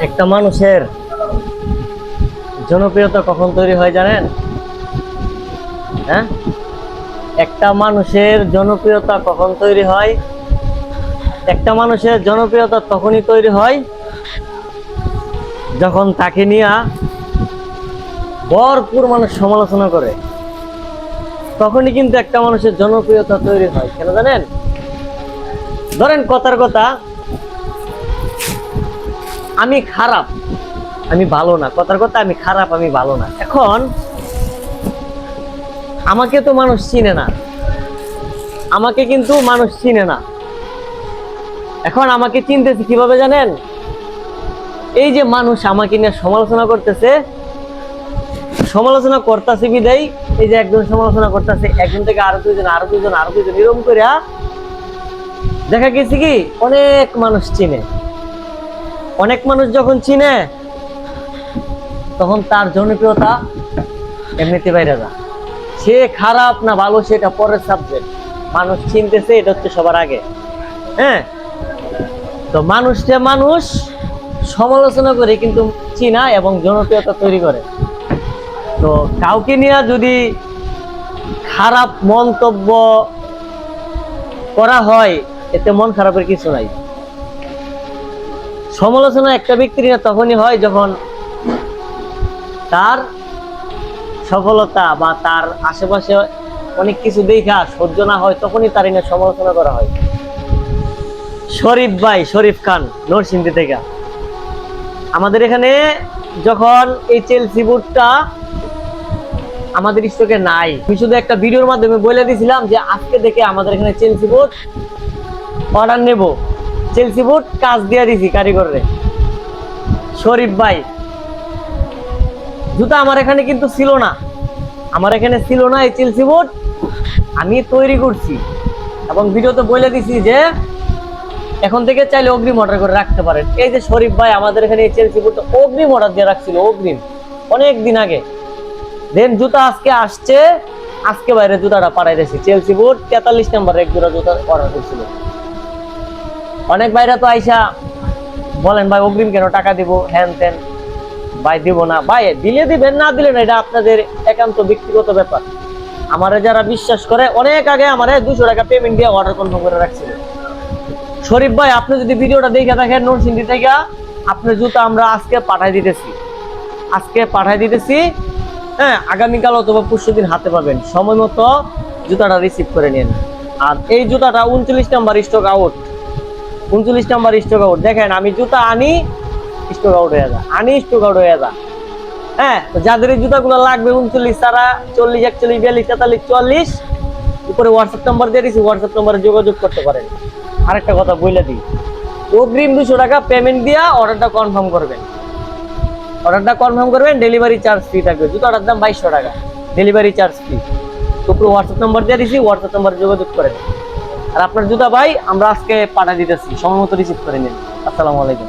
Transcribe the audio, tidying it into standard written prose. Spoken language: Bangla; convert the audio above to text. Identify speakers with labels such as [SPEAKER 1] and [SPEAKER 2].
[SPEAKER 1] একটা মানুষের জনপ্রিয়তা কখন তৈরি হয় জানেন? হ্যাঁ, একটা মানুষের জনপ্রিয়তা কখন তৈরি হয়? একটা মানুষের জনপ্রিয়তা তখনই তৈরি হয় যখন তাকে নিয়ে ভরপুর মানুষ সমালোচনা করে। তখনই কিন্তু একটা মানুষের জনপ্রিয়তা তৈরি হয়। কেন জানেন? ধরেন কথার কথা, আমি খারাপ, আমি ভালো না। কথার কথা, আমি খারাপ, আমি ভালো না। এখন আমাকে তো মানুষ চিনে না, আমাকে কিন্তু মানুষ চিনে না। এখন আমাকে চিনতেছে কিভাবে জানেন? এই যে মানুষ আমাকে নিয়ে সমালোচনা করতেছে, সমালোচনা করতেছে বিদায়, এই যে একজন সমালোচনা করতেছে, একজন থেকে আরো দুইজন, আরো দুইজন, আরো দুইজন, এরকম করে দেখা গেছে কি অনেক মানুষ চিনে। অনেক মানুষ যখন চিনে, তখন তার জনপ্রিয়তা এমনিতে বাইরে যায়। সে খারাপ না ভালো সেটা পরের সাবজেক্ট, মানুষ চিনতেছে এটা হচ্ছে সবার আগে। হ্যাঁ, তো মানুষ সমালোচনা করে কিন্তু চিনা এবং জনপ্রিয়তা তৈরি করে। তো কাউকে নিয়ে যদি খারাপ মন্তব্য করা হয়, এতে মন খারাপের কিছু নাই। সমালোচনা একটা ব্যক্তির নিয়ে তখনই হয় যখন তার সফলতা বা তার আশেপাশে অনেক কিছু দেখা সহ্য না হয়, তখনই তার নিয়ে সমালোচনা করা হয়। শরীফ ভাই, শরীফ খান, নরসিংদী থেকে, আমাদের এখানে যখন এই চেলসি বুটটা আমাদের স্টকে নাই, আমি শুধু একটা ভিডিওর মাধ্যমে বলে দিয়েছিলাম যে আজকে থেকে আমাদের এখানে চেলসি বুট অর্ডার নেব। চেলসি বুট কাজ দিয়ে দিছি কারিগররে। শরীফ ভাই, জুতা আমার এখানে কিন্তু ছিল না, আমার এখানে ছিল না এই চেলসি বুট, আমি তৈরি করছি এবং ভিডিওতে বলে দিছি যে এখন থেকে চাইলে অগ্রিম অর্ডার করে রাখতে পারেন। এই যে শরীফ ভাই আমাদের এখানে এই চেলসি বুটটা অগ্রিম অর্ডার দিয়ে রাখছিল, অগ্রিম, অনেক দিন আগে। দেন জুতা আজকে আসছে, আজকে বাইরে জুতাটা পাঠাই দিয়েছি। চেলসি বুট 43 নাম্বার এক জোড়া জুতা অর্ডার করছিল। অনেক বাইরে তো আইসা বলেন ভাই অগ্রিম কেন টাকা দিব, হ্যান ত্যান। ভাই দিব না, ভাই দিলে দিবেন, না দিলে না, এটা আপনাদের একান্ত ব্যক্তিগত ব্যাপার। আমারে যারা বিশ্বাস করে অনেক আগে আমারে 200 টাকা পেমেন্ট দিয়ে অর্ডার কনফার্ম করে রাখছিল। শরীফ ভাই, আপনি যদি ভিডিওটা দেখে থাকেন নরসিংদী থেকে, আপনার জুতা আমরা আজকে পাঠাই দিতেছি, আজকে পাঠাই দিতেছি। হ্যাঁ, আগামীকাল অথবা পরশুদিন হাতে পাবেন। সময় মতো জুতাটা রিসিভ করে নিন। আর এই জুতাটা 39 number stock out, 39 number stock out. দেখেন আমি জুতা আনি, স্টক আউট হয়ে যায়, আনি স্টক আউট হয়ে যায়। হ্যাঁ, তো যাদের এই জুতাগুলো লাগবে 39 তারা 40 41 42 43 44 উপরে হোয়াটসঅ্যাপ নাম্বার দিয়ে দিচ্ছি, হোয়াটসঅ্যাপ নাম্বারে যোগাযোগ করতে পারেন। আরেকটা কথা বলে দিই, অগ্রিম 200 টাকা পেমেন্ট দিয়া অর্ডারটা কনফার্ম করবেন। অর্ডারটা কনফার্ম করবেন, ডেলিভারি চার্জ ফ্রি থাকবে। জুতাটার দাম 2200 টাকা, ডেলিভারি চার্জ ফ্রি। তো পুরো হোয়াটসঅ্যাপ নাম্বার দিয়ে দিচ্ছি, হোয়াটসঅ্যাপ নাম্বারে যোগাযোগ করেন। আর আপনার জুতা ভাই আমরা আজকে পাঠিয়ে দিতেছি, সময় মতো রিসিভ করে নিন। আসসালামু আলাইকুম।